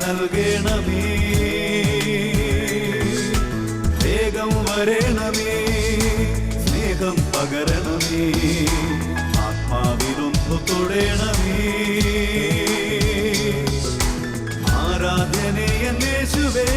നൽകണമേ, വേഗം വരണമേ, സ്നേഹം പകരണമേ, ആത്മാവിലൊന്നു തൊടണമേ. ആരാധനയൻ യേശുവേ,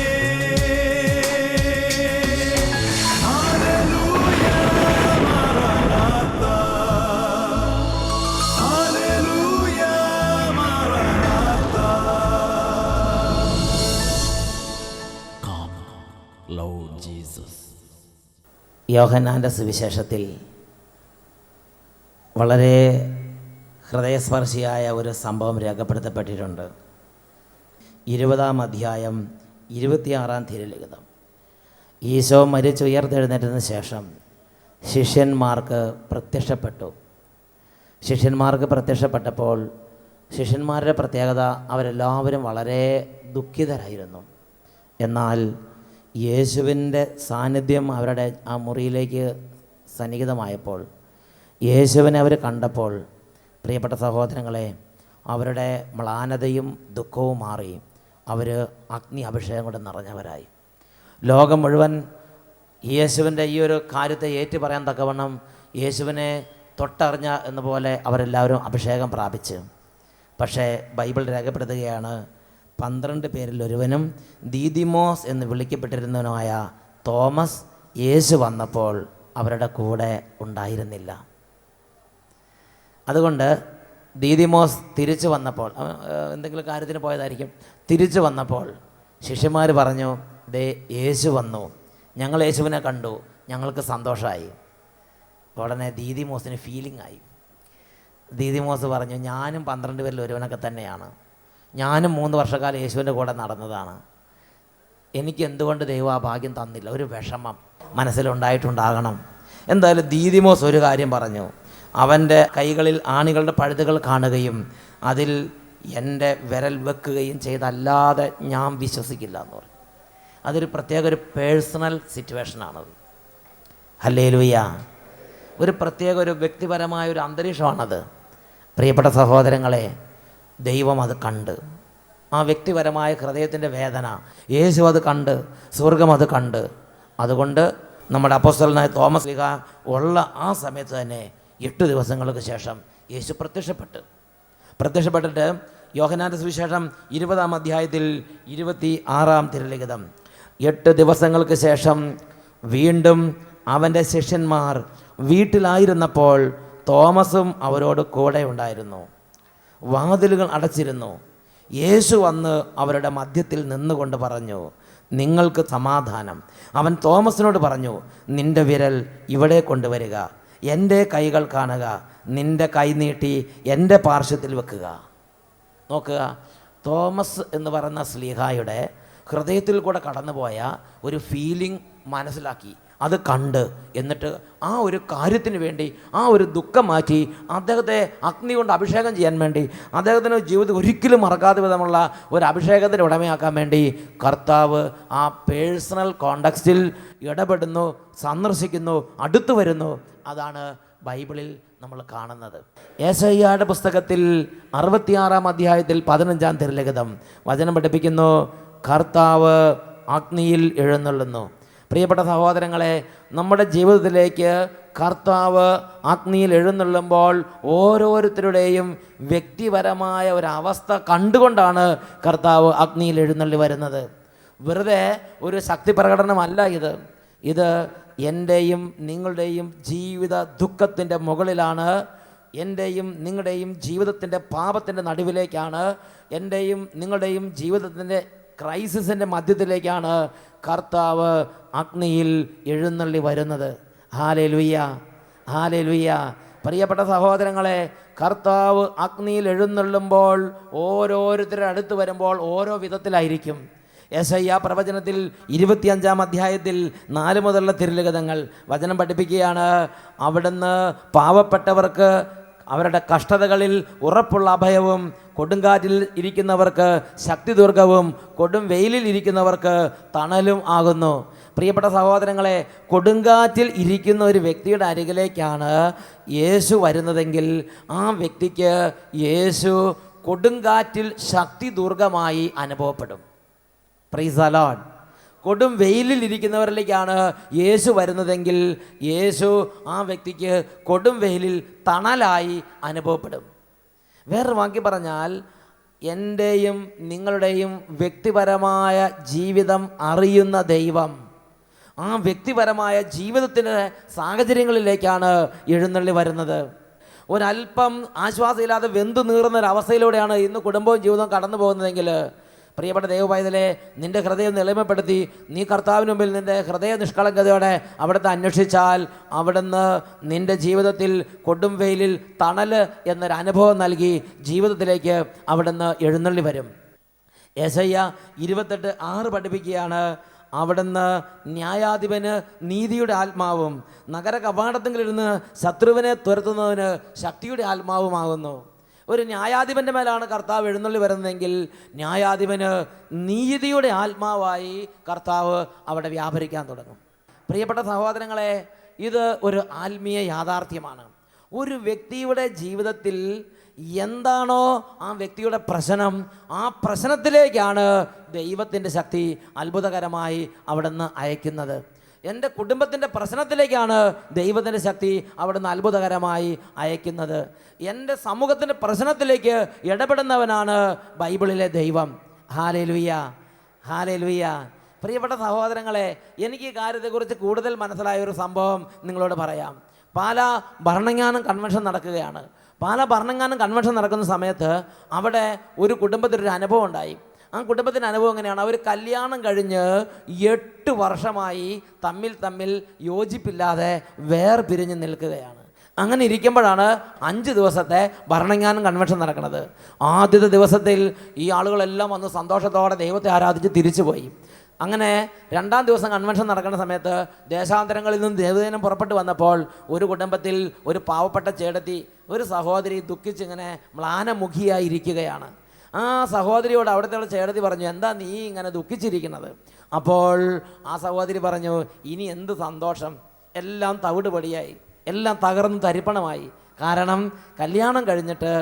യോഹന്നാൻ്റെ സുവിശേഷത്തിൽ വളരെ ഹൃദയസ്പർശിയായ ഒരു സംഭവം രേഖപ്പെടുത്തപ്പെട്ടിട്ടുണ്ട്. 20-ാം അധ്യായം 26-ാം തിരുലിഖിതം. ഈശോ മരിച്ചുയർത്തെഴുന്നേറ്റതിന് ശേഷം ശിഷ്യന്മാർക്ക് പ്രത്യക്ഷപ്പെട്ടപ്പോൾ ശിഷ്യന്മാരുടെ പ്രത്യേകത അവരെല്ലാവരും വളരെ ദുഃഖിതരായിരുന്നു. എന്നാൽ യേശുവിൻ്റെ സാന്നിധ്യം അവരുടെ ആ മുറിയിലേക്ക് സന്നിഹിതമായപ്പോൾ, യേശുവിനെ അവർ കണ്ടപ്പോൾ, പ്രിയപ്പെട്ട സഹോദരങ്ങളെ, അവരുടെ മ്ലാനതയും ദുഃഖവും മാറി അവർ അഗ്നി അഭിഷേകം കൊണ്ട് നിറഞ്ഞവരായി. ലോകം മുഴുവൻ യേശുവിൻ്റെ ഈ ഒരു കാര്യത്തെ ഏറ്റു പറയാൻ തക്കവണ്ണം യേശുവിനെ തൊട്ടറിഞ്ഞ എന്നപോലെ അവരെല്ലാവരും അഭിഷേകം പ്രാപിച്ച്. പക്ഷേ ബൈബിൾ രേഖപ്പെടുത്തുകയാണ്, 12 പേരിൽ ഒരുവനും ദീദിമോസ് എന്ന് വിളിക്കപ്പെട്ടിരുന്നവനുമായ തോമസ് യേശു വന്നപ്പോൾ അവരുടെ കൂടെ ഉണ്ടായിരുന്നില്ല. അതുകൊണ്ട് ദീദിമോസ് തിരിച്ചു വന്നപ്പോൾ, എന്തെങ്കിലും കാര്യത്തിന് പോയതായിരിക്കും, തിരിച്ചു വന്നപ്പോൾ ശിഷ്യന്മാർ പറഞ്ഞു, ദേ യേശു വന്നു, ഞങ്ങൾ യേശുവിനെ കണ്ടു, ഞങ്ങൾക്ക് സന്തോഷമായി. ഉടനെ ദീദിമോസിന് ഫീലിംഗ് ആയി. ദീദിമോസ് പറഞ്ഞു, ഞാനും 12 പേരിൽ ഒരുവനൊക്കെ തന്നെയാണ്, ഞാനും 3 വർഷക്കാലം യേശുവിൻ്റെ കൂടെ നടന്നതാണ്, എനിക്ക് എന്തുകൊണ്ട് ദൈവം ആ ഭാഗ്യം തന്നില്ല? ഒരു വിഷമം മനസ്സിലുണ്ടായിട്ടുണ്ടാകണം. എന്തായാലും ദീദിമോസ് ഒരു കാര്യം പറഞ്ഞു, അവൻ്റെ കൈകളിൽ ആണികളുടെ പഴുതുകൾ കാണുകയും അതിൽ എൻ്റെ വിരൽ വെക്കുകയും ചെയ്തല്ലാതെ ഞാൻ വിശ്വസിക്കില്ല എന്ന് പറഞ്ഞു. അതൊരു പ്രത്യേക ഒരു പേഴ്സണൽ സിറ്റുവേഷനാണത്. ഹല്ലേലൂയ. ഒരു പ്രത്യേക ഒരു വ്യക്തിപരമായ ഒരു അന്തരീക്ഷമാണത്. പ്രിയപ്പെട്ട സഹോദരങ്ങളെ, ദൈവം അത് കണ്ട്, ആ വ്യക്തിപരമായ ഹൃദയത്തിൻ്റെ വേദന യേശു അത് കണ്ട്, സ്വർഗം അത് കണ്ട്. അതുകൊണ്ട് നമ്മുടെ അപ്പോസ്തലനായ തോമസ് ലീഗ ഉള്ള ആ സമയത്ത് തന്നെ 8 ദിവസങ്ങൾക്ക് ശേഷം യേശു പ്രത്യക്ഷപ്പെട്ടിട്ട് യോഹന്നാൻ്റെ സുവിശേഷം 20-ാം അധ്യായത്തിൽ 26-ാം തിരുലിഖിതം, 8 ദിവസങ്ങൾക്ക് ശേഷം വീണ്ടും അവൻ്റെ ശിഷ്യന്മാർ വീട്ടിലായിരുന്നപ്പോൾ തോമസും അവരോട് കൂടെ ഉണ്ടായിരുന്നു. വാതിലുകൾ അടച്ചിരുന്നു. യേശു വന്ന് അവരുടെ മധ്യത്തിൽ നിന്നുകൊണ്ട് പറഞ്ഞു, നിങ്ങൾക്ക് സമാധാനം. അവൻ തോമസിനോട് പറഞ്ഞു, നിൻ്റെ വിരൽ ഇവിടെ കൊണ്ടുവരിക, എൻ്റെ കൈകൾ കാണുക, നിൻ്റെ കൈ നീട്ടി എൻ്റെ പാർശ്വത്തിൽ വെക്കുക. നോക്കുക, തോമസ് എന്ന് പറയുന്ന സ്ലീഹായുടെ ഹൃദയത്തിൽ കൂടെ കടന്നുപോയ ഒരു ഫീലിംഗ് മനസ്സിലാക്കി, അത് കണ്ട്, എന്നിട്ട് ആ ഒരു കാര്യത്തിന് വേണ്ടി ആ ഒരു ദുഃഖം മാറ്റി അദ്ദേഹത്തെ അഗ്നി കൊണ്ട് അഭിഷേകം ചെയ്യാൻ വേണ്ടി, അദ്ദേഹത്തിന് ജീവിതം ഒരിക്കലും മറക്കാത്ത വിധമുള്ള ഒരു അഭിഷേകത്തിന് ഉടമയാക്കാൻ വേണ്ടി കർത്താവ് ആ പേഴ്സണൽ കോണ്ടക്സ്റ്റിൽ ഇടപെടുന്നു, സന്ദർശിക്കുന്നു, അടുത്തു വരുന്നു. അതാണ് ബൈബിളിൽ നമ്മൾ കാണുന്നത്. യെശയ്യായുടെ പുസ്തകത്തിൽ 66-ാം അധ്യായത്തിൽ 15-ാം തിരുലിഖിതം വചനം പഠിപ്പിക്കുന്നു, കർത്താവ് അഗ്നിയിൽ എഴുന്നള്ളുന്നു. പ്രിയപ്പെട്ട സഹോദരങ്ങളെ, നമ്മുടെ ജീവിതത്തിലേക്ക് കർത്താവ് അഗ്നിയിൽ എഴുന്നള്ളുമ്പോൾ ഓരോരുത്തരുടെയും വ്യക്തിപരമായ ഒരവസ്ഥ കണ്ടുകൊണ്ടാണ് കർത്താവ് അഗ്നിയിൽ എഴുന്നള്ളി വരുന്നത്. വെറുതെ ഒരു ശക്തി പ്രകടനമല്ല ഇത് എൻ്റെയും നിങ്ങളുടെയും ജീവിത ദുഃഖത്തിൻ്റെ മുകളിലാണ്, എൻ്റെയും നിങ്ങളുടെയും ജീവിതത്തിൻ്റെ പാപത്തിൻ്റെ നടുവിലേക്കാണ്, എൻ്റെയും നിങ്ങളുടെയും ജീവിതത്തിൻ്റെ ക്രൈസിസിൻ്റെ മധ്യത്തിലേക്കാണ് കർത്താവ് അഗ്നിയിൽ എഴുന്നള്ളി വരുന്നത്. Hallelujah, hallelujah. പ്രിയപ്പെട്ട സഹോദരങ്ങളെ, കർത്താവ് അഗ്നിയിൽ എഴുന്നള്ളുമ്പോൾ ഓരോരുത്തരുടെ അടുത്ത് വരുമ്പോൾ ഓരോ വിധത്തിലായിരിക്കും. യെശയ്യാ പ്രവചനത്തിൽ 25-ാം അധ്യായത്തിൽ 4 മുതലുള്ള തിരുലിഖിതങ്ങൾ വചനം പഠിപ്പിക്കുകയാണ്, അവിടുന്ന് പാവപ്പെട്ടവർക്ക് അവരുടെ കഷ്ടതകളിൽ ഉറപ്പുള്ള അഭയവും, കൊടുങ്കാറ്റിൽ ഇരിക്കുന്നവർക്ക് ശക്തിദുർഗവും, കൊടും വെയിലിൽ ഇരിക്കുന്നവർക്ക് തണലും ആകുന്നു. പ്രിയപ്പെട്ട സഹോദരങ്ങളെ, കൊടുങ്കാറ്റിൽ ഇരിക്കുന്ന ഒരു വ്യക്തിയുടെ അരികിലേക്കാണ് യേശു വരുന്നതെങ്കിൽ ആ വ്യക്തിക്ക് യേശു കൊടുങ്കാറ്റിൽ ശക്തി ദുർഗമായി അനുഭവപ്പെടും. Praise the Lord. കൊടും വെയിലിൽ ഇരിക്കുന്നവരിലേക്കാണ് യേശു വരുന്നതെങ്കിൽ യേശു ആ വ്യക്തിക്ക് കൊടും വെയിലിൽ തണലായി അനുഭവപ്പെടും. വേറൊരു വാക്യം പറഞ്ഞാൽ, എൻ്റെയും നിങ്ങളുടെയും വ്യക്തിപരമായ ജീവിതം അറിയുന്ന ദൈവം ആ വ്യക്തിപരമായ ജീവിതത്തിൻ്റെ സാഹചര്യങ്ങളിലേക്കാണ് എഴുന്നള്ളി വരുന്നത്. ഒരല്പം ആശ്വാസമില്ലാതെ വെന്തു നീറുന്നൊരവസ്ഥയിലൂടെയാണ് ഇന്ന് കുടുംബവും ജീവിതവും കടന്നു പോകുന്നതെങ്കിൽ, പ്രിയപ്പെട്ട ദൈവപൈതലെ, നിൻ്റെ ഹൃദയം എളിമപ്പെടുത്തി നീ കർത്താവിന് മുമ്പിൽ നിൻ്റെ ഹൃദയ നിഷ്കളങ്കതയോടെ അവിടുത്തെ അന്വേഷിച്ചാൽ അവിടുന്ന് നിൻ്റെ ജീവിതത്തിൽ കൊടും വെയിലിൽ തണൽ എന്നൊരു അനുഭവം നൽകി ജീവിതത്തിലേക്ക് അവിടുന്ന് എഴുന്നള്ളി വരും. യെശയ്യാ 28:6 പഠിപ്പിക്കുകയാണ്, അവിടുന്ന് ന്യായാധിപന് നീതിയുടെ ആത്മാവും നഗര കവാടത്തിലിരുന്ന് ശത്രുവിനെ തുരത്തുന്നതിന് ശക്തിയുടെ ആത്മാവുമാകുന്നു. ഒരു ന്യായാധിപൻ്റെ മേലാണ് കർത്താവ് എഴുന്നള്ളി വരുന്നതെങ്കിൽ ന്യായാധിപന് നീതിയുടെ ആത്മാവായി കർത്താവ് അവിടെ വ്യാപരിക്കാൻ തുടങ്ങും. പ്രിയപ്പെട്ട സഹോദരങ്ങളെ, ഇത് ഒരു ആത്മീയ യാഥാർത്ഥ്യമാണ്. ഒരു വ്യക്തിയുടെ ജീവിതത്തിൽ എന്താണോ ആ വ്യക്തിയുടെ പ്രശ്നം, ആ പ്രശ്നത്തിലേക്കാണ് ദൈവത്തിൻ്റെ ശക്തി അത്ഭുതകരമായി അവിടുന്ന് അയക്കുന്നത്. എൻ്റെ കുടുംബത്തിൻ്റെ പ്രശ്നത്തിലേക്കാണ് ദൈവത്തിൻ്റെ ശക്തി അവിടുന്ന് അത്ഭുതകരമായി അയക്കുന്നത്. എൻ്റെ സമൂഹത്തിൻ്റെ പ്രശ്നത്തിലേക്ക് ഇടപെടുന്നവനാണ് ബൈബിളിലെ ദൈവം. Hallelujah, hallelujah. പ്രിയപ്പെട്ട സഹോദരങ്ങളെ, എനിക്ക് ഈ കാര്യത്തെക്കുറിച്ച് കൂടുതൽ മനസ്സിലായ ഒരു സംഭവം നിങ്ങളോട് പറയാം. പാലാ ഭരണങ്ങാനം കൺവെൻഷൻ നടക്കുകയാണ്. പാലാ ഭരണങ്ങാനം കൺവെൻഷൻ നടക്കുന്ന സമയത്ത് അവിടെ ഒരു കുടുംബത്തിനൊരു അനുഭവം ഉണ്ടായി. ആ കുടുംബത്തിൻ്റെ അനുഭവം എങ്ങനെയാണ്? അവർ കല്യാണം കഴിഞ്ഞ് 8 വർഷമായി തമ്മിൽ യോജിപ്പില്ലാതെ വേർപിരിഞ്ഞ് നിൽക്കുകയാണ്. അങ്ങനെ ഇരിക്കുമ്പോഴാണ് 5 ദിവസത്തെ ഭരണങ്ങാനം കൺവെൻഷൻ നടക്കുന്നത്. ആദ്യത്തെ ദിവസത്തിൽ ഈ ആളുകളെല്ലാം വന്ന് സന്തോഷത്തോടെ ദൈവത്തെ ആരാധിച്ച് തിരിച്ചുപോയി. അങ്ങനെ 2-ാം ദിവസം കൺവെൻഷൻ നടക്കുന്ന സമയത്ത് ദേശാന്തരങ്ങളിൽ നിന്നും ദേവദൈനം പുറപ്പെട്ടു വന്നപ്പോൾ ഒരു കുടുംബത്തിൽ ഒരു പാവപ്പെട്ട ചേടത്തി, ഒരു സഹോദരി ദുഃഖിച്ചിങ്ങനെ മ്ലാനമുഖിയായി ഇരിക്കുകയാണ്. ആ സഹോദരിയോട് അവിടുത്തെ ചേടത്തി പറഞ്ഞു, എന്താ നീ ഇങ്ങനെ ദുഃഖിച്ചിരിക്കുന്നത്? അപ്പോൾ ആ സഹോദരി പറഞ്ഞു, ഇനി എന്ത് സന്തോഷം, എല്ലാം തവിട് പൊടിയായി, എല്ലാം തകർന്ന് തരിപ്പണമായി. കാരണം കല്യാണം കഴിഞ്ഞിട്ട്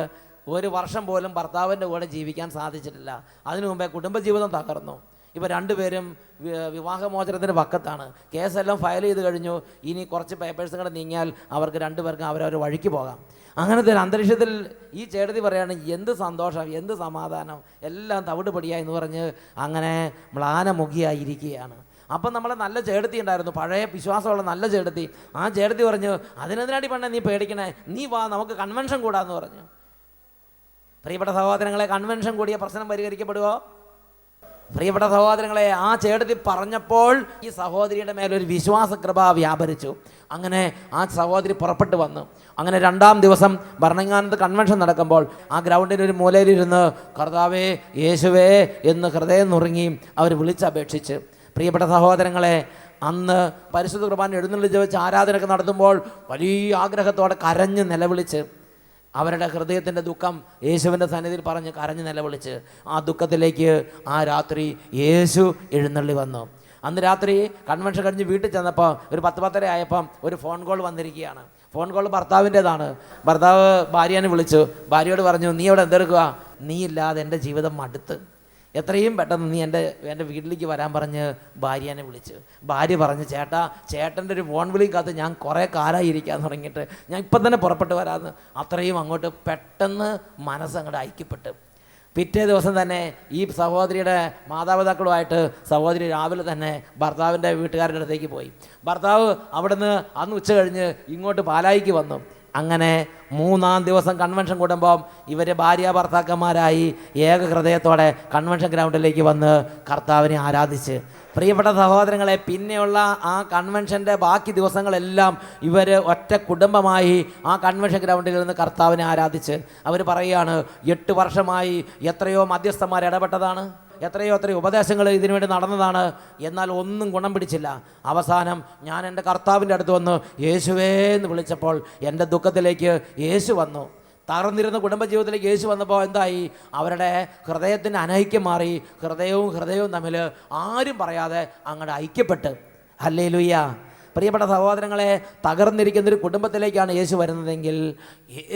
1 വർഷം പോലും ഭർത്താവിൻ്റെ കൂടെ ജീവിക്കാൻ സാധിച്ചിട്ടില്ല. അതിനു മുമ്പേ കുടുംബജീവിതം തകർന്നു. ഇപ്പോൾ 2 പേരും വിവാഹമോചനത്തിൻ്റെ പക്കത്താണ്. കേസെല്ലാം ഫയൽ ചെയ്ത് കഴിഞ്ഞു. ഇനി കുറച്ച് പേപ്പേഴ്സും കൂടെ നീങ്ങിയാൽ അവർക്ക് 2 പേർക്കും അവരവർ വഴിക്ക് പോകാം. അങ്ങനത്തെ ഒരു അന്തരീക്ഷത്തിൽ ഈ ചേട്ടത്തി പറയാണ്, എന്ത് സന്തോഷം, എന്ത് സമാധാനം, എല്ലാം തവിട് പൊടിയായി എന്ന് പറഞ്ഞ് അങ്ങനെ മ്ലാനമുഖിയായിരിക്കുകയാണ്. അപ്പം നമ്മളെ നല്ല ചേട്ടത്തി ഉണ്ടായിരുന്നു, പഴയ വിശ്വാസമുള്ള നല്ല ചേട്ടത്തി. ആ ചേട്ടത്തി പറഞ്ഞു, അതിനെതിനാടി പെണ്ണെ നീ പേടിക്കണേ, നീ വാ, നമുക്ക് കൺവെൻഷൻ കൂടാന്ന് പറഞ്ഞു. പ്രിയപ്പെട്ട സഹോദരങ്ങളെ, കൺവെൻഷൻ കൂടിയ പ്രശ്നം പരിഹരിക്കപ്പെടുമോ? പ്രിയപ്പെട്ട സഹോദരങ്ങളെ, ആ ചേട്ടത്തി പറഞ്ഞപ്പോൾ ഈ സഹോദരിയുടെ മേലൊരു വിശ്വാസകൃപ വ്യാപരിച്ചു. അങ്ങനെ ആ സഹോദരി പുറപ്പെട്ടു വന്നു. അങ്ങനെ 2-ാം ദിവസം ഭരണങ്ങാനത്ത് കൺവെൻഷൻ നടക്കുമ്പോൾ ആ ഗ്രൗണ്ടിൻ്റെ ഒരു മൂലയിലിരുന്ന് കർത്താവേ യേശുവേ എന്ന് ഹൃദയം നുറുങ്ങി അവർ വിളിച്ചപേക്ഷിച്ച്. പ്രിയപ്പെട്ട സഹോദരങ്ങളെ, അന്ന് പരിശുദ്ധ കുർബാന എഴുന്നള്ളിച്ച് വെച്ച് ആരാധനയൊക്കെ നടത്തുമ്പോൾ വലിയ ആഗ്രഹത്തോടെ കരഞ്ഞ് നിലവിളിച്ച് അവരുടെ ഹൃദയത്തിൻ്റെ ദുഃഖം യേശുവിൻ്റെ സന്നിധിയിൽ പറഞ്ഞ് കരഞ്ഞ് നിലവിളിച്ച് ആ ദുഃഖത്തിലേക്ക് ആ രാത്രി യേശു എഴുന്നള്ളി വന്നു. അന്ന് രാത്രി കൺവെൻഷൻ കഴിഞ്ഞ് വീട്ടിൽ ചെന്നപ്പോൾ ഒരു 10-10:30 ആയപ്പം ഒരു ഫോൺ കോൾ വന്നിരിക്കുകയാണ്. ഫോൺ കോൾ ഭർത്താവിൻ്റേതാണ്. ഭർത്താവ് ഭാര്യനെ വിളിച്ചു. ഭാര്യയോട് പറഞ്ഞു, നീ അവിടെ എന്തെടുക്കുക? നീ ഇല്ലാതെ എൻ്റെ ജീവിതം മടുത്ത്, എത്രയും പെട്ടെന്ന് നീ എൻ്റെ വീട്ടിലേക്ക് വരാൻ പറഞ്ഞ് ഭാര്യനെ വിളിച്ചു. ഭാര്യ പറഞ്ഞു, ചേട്ടൻ്റെ ഒരു ഫോൺ വിളിക്കകത്ത് ഞാൻ കുറേ കാലമായി ഇരിക്കാൻ തുടങ്ങിയിട്ട്, ഞാൻ ഇപ്പം തന്നെ പുറപ്പെട്ട് വരാമെന്ന്. അത്രയും അങ്ങോട്ട് പെട്ടെന്ന് മനസ്സങ്ങോട്ട് ഐക്യപ്പെട്ടു. പിറ്റേ ദിവസം തന്നെ ഈ സഹോദരിയുടെ മാതാപിതാക്കളുമായിട്ട് സഹോദരി രാവിലെ തന്നെ ഭർത്താവിൻ്റെ വീട്ടുകാരുടെ അടുത്തേക്ക് പോയി. ഭർത്താവ് അവിടുന്ന് അന്ന് ഉച്ച കഴിഞ്ഞ് ഇങ്ങോട്ട് പാലായിക്ക് വന്നു. അങ്ങനെ 3-ാം ദിവസം കൺവെൻഷൻ കൂടുമ്പം ഇവർ ഭാര്യ ഭർത്താക്കന്മാരായി ഏക ഹൃദയത്തോടെ കൺവെൻഷൻ ഗ്രൗണ്ടിലേക്ക് വന്ന് കർത്താവിനെ ആരാധിച്ച്. പ്രിയപ്പെട്ട സഹോദരങ്ങളെ, പിന്നെയുള്ള ആ കൺവെൻഷൻ്റെ ബാക്കി ദിവസങ്ങളെല്ലാം ഇവർ ഒറ്റ കുടുംബമായി ആ കൺവെൻഷൻ ഗ്രൗണ്ടിൽ നിന്ന് കർത്താവിനെ ആരാധിച്ച്. അവർ പറയുകയാണ്, 8 വർഷമായി എത്രയോ മധ്യസ്ഥന്മാർ ഇടപെട്ടതാണ്, എത്രയോ ഉപദേശങ്ങൾ ഇതിനു വേണ്ടി നടന്നതാണ്, എന്നാൽ ഒന്നും ഗുണം പിടിച്ചില്ല. അവസാനം ഞാൻ എൻ്റെ കർത്താവിൻ്റെ അടുത്ത് വന്ന് യേശുവേ എന്ന് വിളിച്ചപ്പോൾ എൻ്റെ ദുഃഖത്തിലേക്ക് യേശു വന്നു. തകർന്നിരുന്ന കുടുംബജീവിതത്തിലേക്ക് യേശു വന്നപ്പോൾ എന്തായി? അവരുടെ ഹൃദയത്തിൻ്റെ അനൈക്യം മാറി. ഹൃദയവും തമ്മിൽ ആരും പറയാതെ അങ്ങോട്ട് ഐക്യപ്പെട്ട്. ഹല്ലേലൂയ. പ്രിയപ്പെട്ട സഹോദരങ്ങളെ, തകർന്നിരിക്കുന്ന ഒരു കുടുംബത്തിലേക്കാണ് യേശു വരുന്നതെങ്കിൽ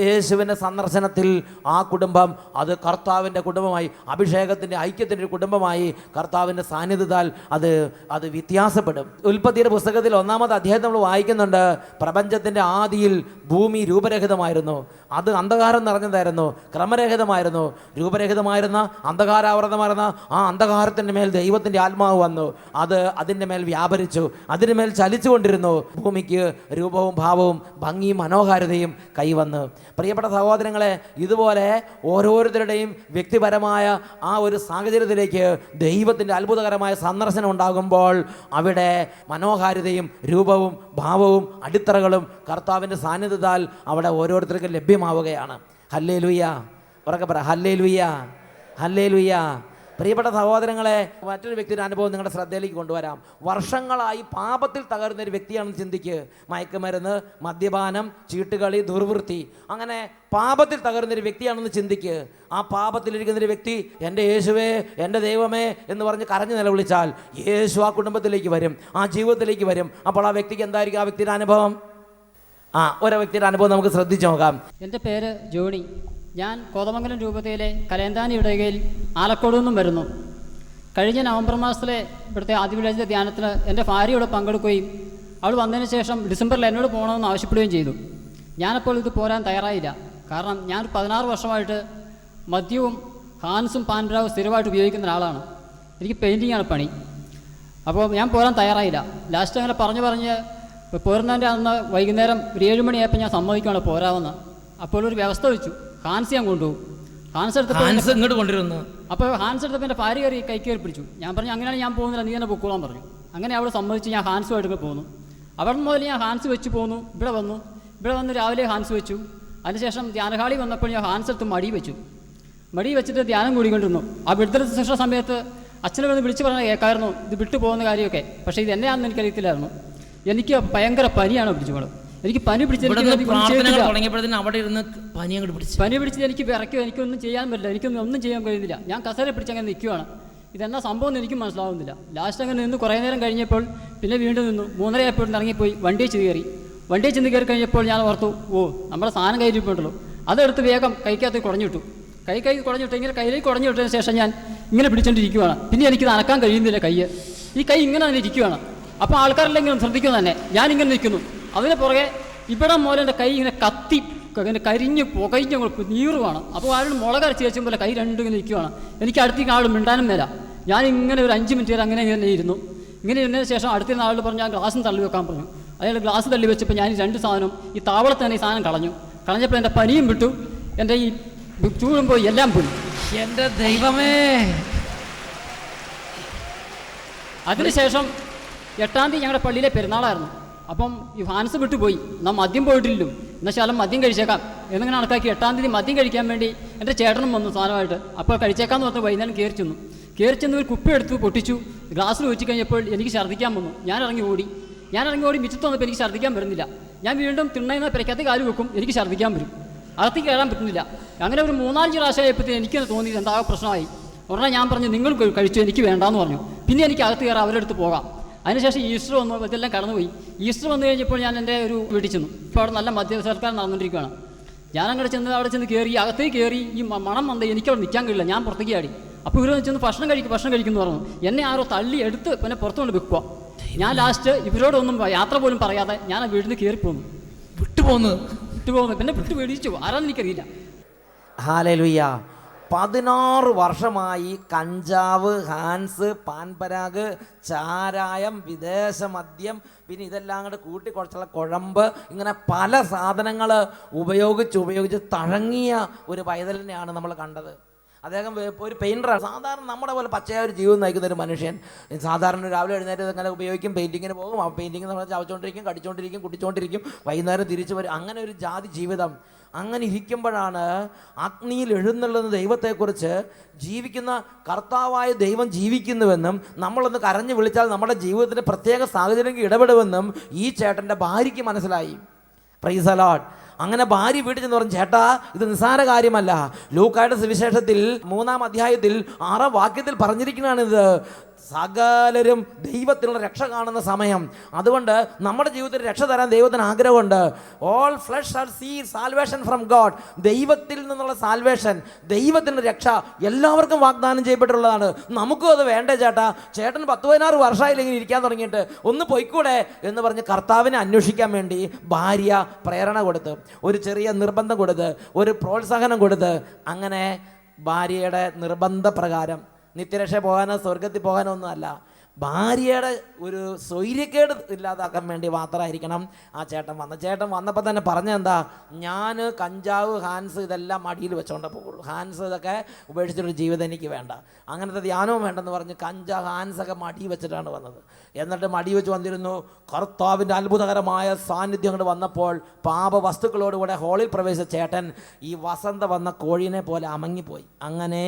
യേശുവിൻ്റെ സന്ദർശനത്തിൽ ആ കുടുംബം അത് കർത്താവിൻ്റെ കുടുംബമായി, അഭിഷേകത്തിൻ്റെ ഐക്യത്തിൻ്റെ ഒരു കുടുംബമായി കർത്താവിൻ്റെ സാന്നിധ്യത്താൽ അത് വ്യത്യാസപ്പെടും. ഉൽപ്പത്തിയുടെ പുസ്തകത്തിൽ 1-ാമത്തെ അധ്യായം നമ്മൾ വായിക്കുന്നുണ്ട്. പ്രപഞ്ചത്തിൻ്റെ ആദിയിൽ ഭൂമി രൂപരഹിതമായിരുന്നു, അത് അന്ധകാരം നിറഞ്ഞതായിരുന്നു, ക്രമരഹിതമായിരുന്നു. രൂപരഹിതമായിരുന്ന അന്ധകാരാവൃതമായിരുന്ന ആ അന്ധകാരത്തിൻ്റെ മേൽ ദൈവത്തിൻ്റെ ആത്മാവ് വന്നു, അത് അതിൻ്റെ മേൽ വ്യാപരിച്ചു, അതിൻ്റെ മേൽ ചലിച്ചുകൊണ്ടിരുന്നു. ഭൂമിക്ക് രൂപവും ഭാവവും ഭംഗിയും മനോഹാരിതയും കൈവന്നു. പ്രിയപ്പെട്ട സഹോദരങ്ങളെ, ഇതുപോലെ ഓരോരുത്തരുടെയും വ്യക്തിപരമായ ആ ഒരു സാഹചര്യത്തിലേക്ക് ദൈവത്തിൻ്റെ അത്ഭുതകരമായ സന്ദർശനം ഉണ്ടാകുമ്പോൾ അവിടെ മനോഹാരിതയും രൂപവും ഭാവവും അടിത്തറകളും കർത്താവിൻ്റെ സാന്നിധ്യത്താൽ അവിടെ ഓരോരുത്തർക്കും ലഭ്യമാവുകയാണ്. ഹല്ലേലൂയ, ഉറക്കെ പറ ഹല്ലേലൂയ, ഹല്ലേലൂയ. പ്രിയപ്പെട്ട സഹോദരങ്ങളെ, മറ്റൊരു വ്യക്തിയുടെ അനുഭവം നിങ്ങളുടെ ശ്രദ്ധയിലേക്ക് കൊണ്ടുവരാം. വർഷങ്ങളായി പാപത്തിൽ തകർന്ന ഒരു വ്യക്തിയാണെന്ന് ചിന്തിക്ക്. മയക്കുമരുന്ന്, മദ്യപാനം, ചീട്ടുകളി, ദുർവൃത്തി, അങ്ങനെ പാപത്തിൽ തകർന്നൊരു വ്യക്തിയാണെന്ന് ചിന്തിക്ക്. ആ പാപത്തിലിരിക്കുന്നൊരു വ്യക്തി എൻ്റെ യേശുവേ, എൻ്റെ ദൈവമേ എന്ന് പറഞ്ഞ് കരഞ്ഞു നിലവിളിച്ചാൽ യേശു ആ കുടുംബത്തിലേക്ക് വരും, ആ ജീവിതത്തിലേക്ക് വരും. അപ്പോൾ ആ വ്യക്തിക്ക് എന്തായിരിക്കും ആ വ്യക്തിയുടെ അനുഭവം? ഓരോ വ്യക്തിയുടെ അനുഭവം നമുക്ക് ശ്രദ്ധിച്ചു നോക്കാം. എൻ്റെ പേര് ജോണി. ഞാൻ കോതമംഗലം രൂപതയിലെ കലേന്താനി ഇടവകയിൽ ആലക്കോട് നിന്നും വരുന്നു. കഴിഞ്ഞ നവംബർ മാസത്തിലെ ഇവിടുത്തെ ആദിവ്യാഴ്ച ധ്യാനത്തിന് എൻ്റെ ഭാര്യയോട് പങ്കെടുക്കുകയും അവൾ വന്നതിന് ശേഷം ഡിസംബറിൽ എന്നോട് പോകണമെന്ന് ആവശ്യപ്പെടുകയും ചെയ്തു. ഞാനപ്പോൾ ഇത് പോരാൻ തയ്യാറായില്ല. കാരണം ഞാൻ 16 വർഷമായിട്ട് മദ്യവും ഹാൻസും പാൻപരാവും സ്ഥിരമായിട്ട് ഉപയോഗിക്കുന്ന ഒരാളാണ്. എനിക്ക് പെയിൻറ്റിങ്ങാണ് പണി. അപ്പോൾ ഞാൻ പോരാൻ തയ്യാറായില്ല. ലാസ്റ്റ് അങ്ങനെ പറഞ്ഞ് പോരുന്നതിൻ്റെ അന്ന് വൈകുന്നേരം ഒരു 7 മണിയായപ്പോൾ ഞാൻ സമ്മതിക്കുകയാണ് പോരാമെന്ന്. അപ്പോൾ ഒരു വ്യവസ്ഥ വെച്ചു, ഹാൻസ് ഞാൻ കൊണ്ടുപോകും. ഹാൻസ് എടുത്തപ്പോൾ ഇങ്ങോട്ട് കൊണ്ടുവരുന്നു. അപ്പോൾ ഹാൻസ് എടുത്തപ്പോൾ എൻ്റെ ഭാര്യ കയറി കൈ കയറി പിടിച്ചു. ഞാൻ പറഞ്ഞു അങ്ങനെയാണ് ഞാൻ പോകുന്നില്ല, നീ തന്നെ പൊക്കോളാൻ പറഞ്ഞു. അങ്ങനെ അവൾ സമ്മതിച്ച് ഞാൻ ഹാൻസുമായിട്ട് പോകുന്നു. അവിടെ മുതൽ ഞാൻ ഹാൻസ് വെച്ച് പോന്നു. ഇവിടെ വന്ന് രാവിലെ ഹാൻസ് വെച്ചു. അതിനുശേഷം ധ്യാനഹാളി വന്നപ്പോൾ ഞാൻ ഹാൻസ് എടുത്ത് മടി വെച്ചിട്ട് ധ്യാനം കൂടിക്കൊണ്ടിരുന്നു. ആ വിടുതൽ ശിക്ഷ സമയത്ത് അച്ഛനെ വന്ന് വിളിച്ച് പറഞ്ഞാൽ കേൾക്കായിരുന്നു ഇത് വിട്ടു പോകുന്ന കാര്യമൊക്കെ. പക്ഷേ ഇത് എന്നെയാണെന്ന് എനിക്കറിയത്തില്ലായിരുന്നു. എനിക്ക് ഭയങ്കര പനിയാണ് പിടിച്ചോളൂ. എനിക്ക് പനി പിടിച്ചത് എനിക്ക് വിറയ്ക്കും, എനിക്കൊന്നും ചെയ്യാൻ പറ്റില്ല, ഒന്നും ചെയ്യാൻ കഴിയുന്നില്ല. ഞാൻ കസേര പിടിച്ചങ്ങനെ നിൽക്കുകയാണ്. ഇതെന്നാ സംഭവം എനിക്കും മനസ്സിലാവുന്നില്ല. ലാസ്റ്റ് അങ്ങനെ നിന്ന് കുറേ നേരം കഴിഞ്ഞപ്പോൾ പിന്നെ വീണ്ടും നിന്നു. 3:30 ആയപ്പോഴും ഇറങ്ങിപ്പോയി വണ്ടിയിൽ ചെന്ന് കയറി കഴിഞ്ഞപ്പോൾ ഞാൻ ഓർത്തു, നമ്മുടെ സാധനം കയ്യിരിപ്പുണ്ടല്ലോ, അതെടുത്ത് വേഗം കൈക്കകത്ത് കുടഞ്ഞിട്ടു. കൈ കുടഞ്ഞിട്ട് ഇങ്ങനെ കയ്യിലേക്ക് കുടഞ്ഞിട്ടതിന് ശേഷം ഞാൻ ഇങ്ങനെ പിടിച്ചോണ്ടിരിക്കുകയാണ്. പിന്നെ എനിക്ക് നനക്കാൻ കഴിയുന്നില്ല ഈ കൈ ഇങ്ങനെ തന്നെ ഇരിക്കുകയാണ്. അപ്പോൾ ആൾക്കാരെല്ലാം ഇങ്ങനെ ശ്രദ്ധിക്കുന്നു തന്നെ. ഞാനിങ്ങനെ നിൽക്കുന്നു. അതിന് പുറകെ ഇവിടെ മുതൽ എൻ്റെ കൈ ഇങ്ങനെ കത്തി ഇങ്ങനെ കരിഞ്ഞ് പുകഞ്ഞ് നീറുവാണ്. അപ്പോൾ ആരും മുളകരച്ച് വെച്ചും പോലെ കൈ രണ്ടും ഇങ്ങനെ നിൽക്കുകയാണ്. എനിക്ക് അടുത്തേക്ക് ആൾ മിണ്ടാനും മേല. ഞാനിങ്ങനെ ഒരു 5 മിനിറ്റ് വരെ അങ്ങനെ ഇരുന്നു. ഇങ്ങനെ ഇരുന്നതിന് ശേഷം അടുത്തിരുന്ന ആളോട് പറഞ്ഞു ഞാൻ ഗ്ലാസ്സും തള്ളി വെക്കാൻ പറഞ്ഞു. അയാൾ ഗ്ലാസ് തള്ളി വെച്ചപ്പോൾ ഞാൻ ഈ 2 സാധനം ഈ താവളത്ത് തന്നെ ഈ സാധനം കളഞ്ഞപ്പോൾ എൻ്റെ പനിയും വിട്ടു, എൻ്റെ ഈ ചൂടും പോയി, എല്ലാം പോയി. എൻ്റെ ദൈവമേ. അതിനുശേഷം 8-ാം തീയതി ഞങ്ങളുടെ പള്ളിയിലെ പെരുന്നാളായിരുന്നു. അപ്പം ഈ ഹാൻസ് വിട്ടുപോയി. എന്നാൽ മദ്യം പോയിട്ടില്ലല്ലോ, എന്നാൽ ശാലം മദ്യം കഴിച്ചേക്കാം എന്നിങ്ങനെ കണക്കാക്കി 8-ാം തീയതി മദ്യം കഴിക്കാൻ വേണ്ടി എൻ്റെ ചേട്ടനും വന്നു സാധനമായിട്ട്. അപ്പോൾ കഴിച്ചേക്കാമെന്ന് പറഞ്ഞ് വൈകുന്നേരം കയറി ചെന്ന് ഒരു കുപ്പി എടുത്ത് പൊട്ടിച്ചു. ഗ്ലാസ്സിൽ വെച്ച് കഴിഞ്ഞപ്പോൾ എനിക്ക് ഛർദ്ദിക്കാൻ വന്നു. ഞാൻ ഇറങ്ങി ഓടി മിറ്റത്ത് വന്നപ്പോൾ എനിക്ക് ഛർദ്ദിക്കാൻ വരുന്നില്ല. ഞാൻ വീണ്ടും തിണ്ണയുന്ന പെരക്കകത്ത് കാല് വെക്കും, എനിക്ക് ഛർദ്ദിക്കാൻ വരും, അകത്തേക്ക് കയറാൻ പറ്റുന്നില്ല. അങ്ങനെ ഒരു 3-4 പ്രാവശ്യം ആയപ്പോഴത്തേക്ക് എനിക്ക് തോന്നി എന്താ പ്രശ്നമായി. ഉടനെ ഞാൻ പറഞ്ഞു നിങ്ങൾ കഴിച്ചു, എനിക്ക് വേണ്ടാന്ന് പറഞ്ഞു. പിന്നെ എനിക്ക് അകത്ത് കയറാം, അവരുടെ അടുത്ത് പോകാം. അതിനുശേഷം ഈസ്റ്റർ വന്നു, ഇതെല്ലാം കടന്നുപോയി. ഈസ്റ്റർ വന്നു കഴിഞ്ഞപ്പോൾ ഞാൻ എൻ്റെ ഒരു വീട്ടിൽ ചെന്നു. ഇപ്പോൾ അവിടെ നല്ല മദ്യസർക്കാർ നടന്നുകൊണ്ടിരിക്കുകയാണ്. ഞാൻ അവിടെ ചെന്ന് കയറി, അകത്തേക്ക് കയറി ഈ മണം വന്നത് എനിക്കവിടെ നിൽക്കാൻ കഴിയില്ല. ഞാൻ പുറത്തേക്ക് ആടി. അപ്പോൾ ഇവർ ചെന്ന് ഭക്ഷണം കഴിക്കുന്നു പറഞ്ഞു. എന്നെ ആരോ തള്ളി എടുത്ത് പിന്നെ പുറത്തുകൊണ്ട് വെക്കുക. ഞാൻ ലാസ്റ്റ് ഇവരോടൊന്നും യാത്ര പോലും പറയാതെ ഞാൻ ആ വീട്ടിൽ നിന്ന് കയറിപ്പോന്നു, വിട്ടുപോകുന്നു. പിന്നെ വിട്ടു പേടിച്ചു, ആരാന്ന് എനിക്കറിയില്ല. ഹല്ലേലൂയ. 16 വർഷമായി കഞ്ചാവ്, ഹാൻസ്, പാൻപരാഗ്, ചാരായം, വിദേശ മദ്യം, പിന്നെ ഇതെല്ലാം കൂടെ കൂട്ടിക്കുറച്ചുള്ള കുഴമ്പ്, ഇങ്ങനെ പല സാധനങ്ങൾ ഉപയോഗിച്ച് തഴങ്ങിയ ഒരു പൈതലിനെയാണ് നമ്മൾ കണ്ടത്. അദ്ദേഹം ഒരു പെയിൻറ്ററാണ്. സാധാരണ നമ്മുടെ പോലെ പച്ചയായ ഒരു ജീവിതം നയിക്കുന്ന ഒരു മനുഷ്യൻ. സാധാരണ രാവിലെ എഴുന്നേറ്റ് ഇങ്ങനെ ഉപയോഗിക്കും, പെയിൻറ്റിങ്ങിന് പോകും. ആ പെയിൻറ്റിങ് നമ്മൾ ചവച്ചുകൊണ്ടിരിക്കും, കടിച്ചുകൊണ്ടിരിക്കും, കുടിച്ചുകൊണ്ടിരിക്കും, വൈകുന്നേരം തിരിച്ചു വരും. അങ്ങനെ ഒരു ജാതി ജീവിതം. അങ്ങനെ ഇരിക്കുമ്പോഴാണ് അഗ്നിയിൽ എഴുന്നള്ളുന്ന ദൈവത്തെക്കുറിച്ച്, ജീവിക്കുന്ന കർത്താവായ ദൈവം ജീവിക്കുന്നുവെന്നും നമ്മളൊന്ന് കരഞ്ഞു വിളിച്ചാൽ നമ്മുടെ ജീവിതത്തിൻ്റെ പ്രത്യേക സാഹചര്യങ്ങൾ ഇടപെടുമെന്നും ഈ ചേട്ടൻ്റെ ഭാര്യയ്ക്ക് മനസ്സിലായി. Praise the Lord. അങ്ങനെ ഭാര്യ വീട്ടിൽ ചെന്ന് പറഞ്ഞു, ചേട്ടാ ഇത് നിസ്സാര കാര്യമല്ല. ലൂക്കായുടെ സുവിശേഷത്തിൽ 3-ാം അധ്യായത്തിൽ 6-ാം വാക്യത്തിൽ പറഞ്ഞിരിക്കുന്നതാണിത്. സകലരും ദൈവത്തിലുള്ള രക്ഷ കാണുന്ന സമയം. അതുകൊണ്ട് നമ്മുടെ ജീവിതത്തിൽ രക്ഷ തരാൻ ദൈവത്തിന് ആഗ്രഹമുണ്ട്. All flesh shall see salvation from God. ദൈവത്തിൽ നിന്നുള്ള സാൽവേഷൻ, ദൈവത്തിൻ്റെ രക്ഷ എല്ലാവർക്കും വാഗ്ദാനം ചെയ്യപ്പെട്ടുള്ളതാണ്. നമുക്കും അത് വേണ്ടേ ചേട്ടാ? ചേട്ടൻ 10-16 വർഷമായില്ലെങ്കിൽ ഇരിക്കാൻ തുടങ്ങിയിട്ട് ഒന്ന് പൊയ്ക്കൂടെ എന്ന് പറഞ്ഞ് കർത്താവിനെ അന്വേഷിക്കാൻ വേണ്ടി ഭാര്യ പ്രേരണ കൊടുത്ത്, ഒരു ചെറിയ നിർബന്ധം കൊടുത്ത്, ഒരു പ്രോത്സാഹനം കൊടുത്ത്, അങ്ങനെ ഭാര്യയുടെ നിർബന്ധപ്രകാരം നിത്യരക്ഷ പോകാനോ സ്വർഗത്തിൽ പോകാനോ ഒന്നുമല്ല, ഭാര്യയുടെ ഒരു സ്വൈര്യക്കേട് ഇല്ലാതാക്കാൻ വേണ്ടി മാത്രമായിരിക്കണം ആ ചേട്ടൻ വന്നത്. ചേട്ടൻ വന്നപ്പോൾ തന്നെ പറഞ്ഞെന്താ, ഞാൻ കഞ്ചാവ്, ഹാൻസ് ഇതെല്ലാം മടിയിൽ വെച്ചോണ്ടേ പോകുള്ളൂ. ഹാൻസ് ഇതൊക്കെ ഉപേക്ഷിച്ചിട്ടൊരു ജീവിതം എനിക്ക് വേണ്ട, അങ്ങനത്തെ ധ്യാനവും വേണ്ടെന്ന് പറഞ്ഞ് കഞ്ചാവ് ഹാൻസൊക്കെ മടി വെച്ചിട്ടാണ് വന്നത്. എന്നിട്ട് മടി വെച്ച് വന്നിരുന്നു. കർത്താവിൻ്റെ അത്ഭുതകരമായ സാന്നിധ്യം കൊണ്ട് വന്നപ്പോൾ പാപവസ്തുക്കളോടുകൂടെ ഹോളിൽ പ്രവേശിച്ച ചേട്ടൻ ഈ വസന്ത വന്ന കോഴീനെ പോലെ അമങ്ങിപ്പോയി. അങ്ങനെ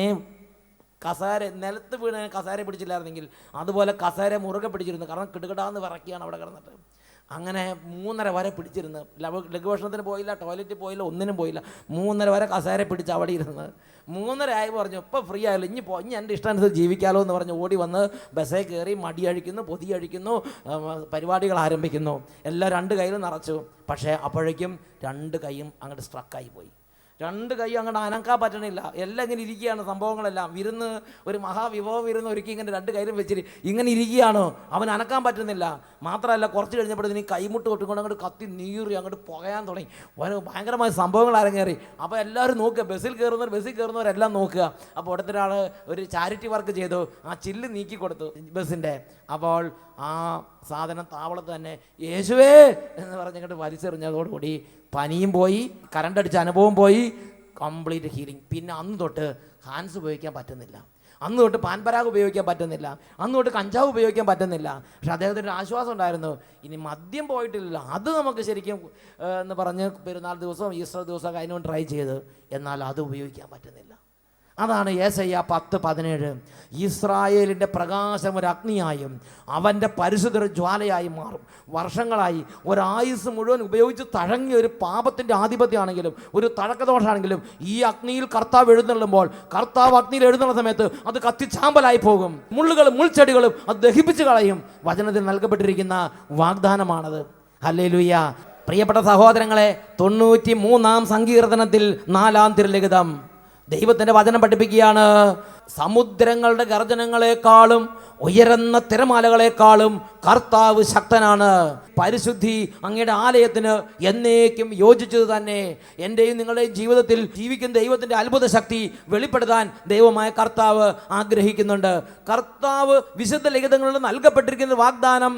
കസേര നിലത്ത് വീണ് കസേര പിടിച്ചില്ലായിരുന്നെങ്കിൽ അതുപോലെ കസേര മുറുകെ പിടിച്ചിരുന്നു. കാരണം കിടുകിടാന്ന് വിറക്കിയാണ് അവിടെ കിടന്നിട്ട്. അങ്ങനെ 3:30 വരെ പിടിച്ചിരുന്ന്, ലഘുഭക്ഷണത്തിന് പോയില്ല, ടോയ്ലറ്റിൽ പോയില്ല, ഒന്നിനും പോയില്ല. 3:30 വരെ കസേര പിടിച്ച് അവിടെ ഇരുന്ന് 3:30 ആയി പറഞ്ഞു, ഇപ്പോൾ ഫ്രീ ആയല്ലോ, ഇനി എൻ്റെ ഇഷ്ടാനുസരിച്ച് ജീവിക്കാമല്ലോ എന്ന് പറഞ്ഞ് ഓടി വന്ന് ബസ്സേ കയറി മടി അഴിക്കുന്നു, പൊതി അഴിക്കുന്നു, പരിപാടികൾ ആരംഭിക്കുന്നു. എല്ലാം 2 കൈയിലും നിറച്ചു. പക്ഷേ അപ്പോഴേക്കും 2 കൈയും അങ്ങോട്ട് സ്ട്രക്കായി പോയി. 2 കൈ അങ്ങോട്ട് അനക്കാൻ പറ്റണില്ല. എല്ലാം ഇങ്ങനെ ഇരിക്കുകയാണ്. സംഭവങ്ങളെല്ലാം വിരുന്ന്, ഒരു മഹാവിഭവം വിരുന്ന് ഒരുക്കി ഇങ്ങനെ 2 കൈയിലും വെച്ചിട്ട് ഇങ്ങനെ ഇരിക്കുകയാണ്. അവൻ അനക്കാൻ പറ്റുന്നില്ല. മാത്രമല്ല കുറച്ച് കഴിഞ്ഞപ്പോഴത്തേന് കൈമുട്ട് തൊട്ടുകൊണ്ട് അങ്ങോട്ട് കത്തി നീറി അങ്ങോട്ട് പുകയാൻ തുടങ്ങി. ഭയങ്കരമായ സംഭവങ്ങൾ അരങ്ങേറി. അപ്പോൾ എല്ലാവരും നോക്കുക, ബസ്സിൽ കയറുന്നവരെല്ലാം നോക്കുക. അപ്പോൾ അടുത്തൊരാൾ ഒരു ചാരിറ്റി വർക്ക് ചെയ്തു, ആ ചില്ല് നീക്കി കൊടുത്തു ബസ്സിൻ്റെ. അപ്പോൾ ആ സാധനം താവളത്ത് തന്നെ യേശുവേ എന്ന് പറഞ്ഞിട്ട് വലിച്ചെറിഞ്ഞതോടുകൂടി പനിയും പോയി, കറണ്ടടിച്ച അനുഭവം പോയി, കംപ്ലീറ്റ് ഹീലിംഗ്. പിന്നെ അന്ന് തൊട്ട് ഹാൻസ് ഉപയോഗിക്കാൻ പറ്റുന്നില്ല, അന്ന് തൊട്ട് പാൻപരാഗ് ഉപയോഗിക്കാൻ പറ്റുന്നില്ല, അന്ന് തൊട്ട് കഞ്ചാവ് ഉപയോഗിക്കാൻ പറ്റുന്നില്ല. പക്ഷെ അദ്ദേഹത്തിൻ്റെ ആശ്വാസം ഉണ്ടായിരുന്നു, ഇനി മദ്യം പോയിട്ടില്ല, അത് നമുക്ക് ശരിക്കും എന്ന് പറഞ്ഞ് പെരുന്നാൾ ദിവസവും ഈസ്റ്റർ ദിവസമൊക്കെ അതിനോട് ട്രൈ ചെയ്ത്, എന്നാൽ അത് ഉപയോഗിക്കാൻ പറ്റുന്നില്ല. അതാണ് യെശയ്യാ 10:17. ഇസ്രായേലിൻ്റെ പ്രകാശം ഒരു അഗ്നിയായും അവൻ്റെ പരിശുദ്ധ ജ്വാലയായി മാറും. വർഷങ്ങളായി ഒരായുസ് മുഴുവൻ ഉപയോഗിച്ച് തഴങ്ങിയ ഒരു പാപത്തിൻ്റെ ആധിപത്യമാണെങ്കിലും ഒരു തഴക്കദോഷമാണെങ്കിലും ഈ അഗ്നിയിൽ കർത്താവ് എഴുന്നള്ളുമ്പോൾ, കർത്താവ് അഗ്നിയിൽ എഴുന്നള്ള സമയത്ത് അത് കത്തിച്ചാമ്പലായി പോകും. മുള്ളുകളും മുൾച്ചെടികളും അത് ദഹിപ്പിച്ച് കളയും. വചനത്തിൽ നൽകപ്പെട്ടിരിക്കുന്ന വാഗ്ദാനമാണത്. ഹല്ലേലൂയ. പ്രിയപ്പെട്ട സഹോദരങ്ങളെ, 93-ാം സങ്കീർത്തനത്തിൽ 4-ാം തിരുലിഖിതം ദൈവത്തിൻ്റെ വചനം പഠിപ്പിക്കുകയാണ്. സമുദ്രങ്ങളുടെ ഗർജനങ്ങളെക്കാളും ഉയരുന്ന തിരമാലകളെക്കാളും കർത്താവ് ശക്തനാണ്. പരിശുദ്ധി അങ്ങയുടെ ആലയത്തിന് എന്നേക്കും യോജിച്ചത് തന്നെ. എൻ്റെയും നിങ്ങളുടെയും ജീവിതത്തിൽ ജീവിക്കുന്ന ദൈവത്തിൻ്റെ അത്ഭുത ശക്തി വെളിപ്പെടുത്താൻ ദൈവമായ കർത്താവ് ആഗ്രഹിക്കുന്നുണ്ട്. കർത്താവ് വിശുദ്ധ ലിഖിതങ്ങളിൽ നൽകപ്പെട്ടിരിക്കുന്ന വാഗ്ദാനം,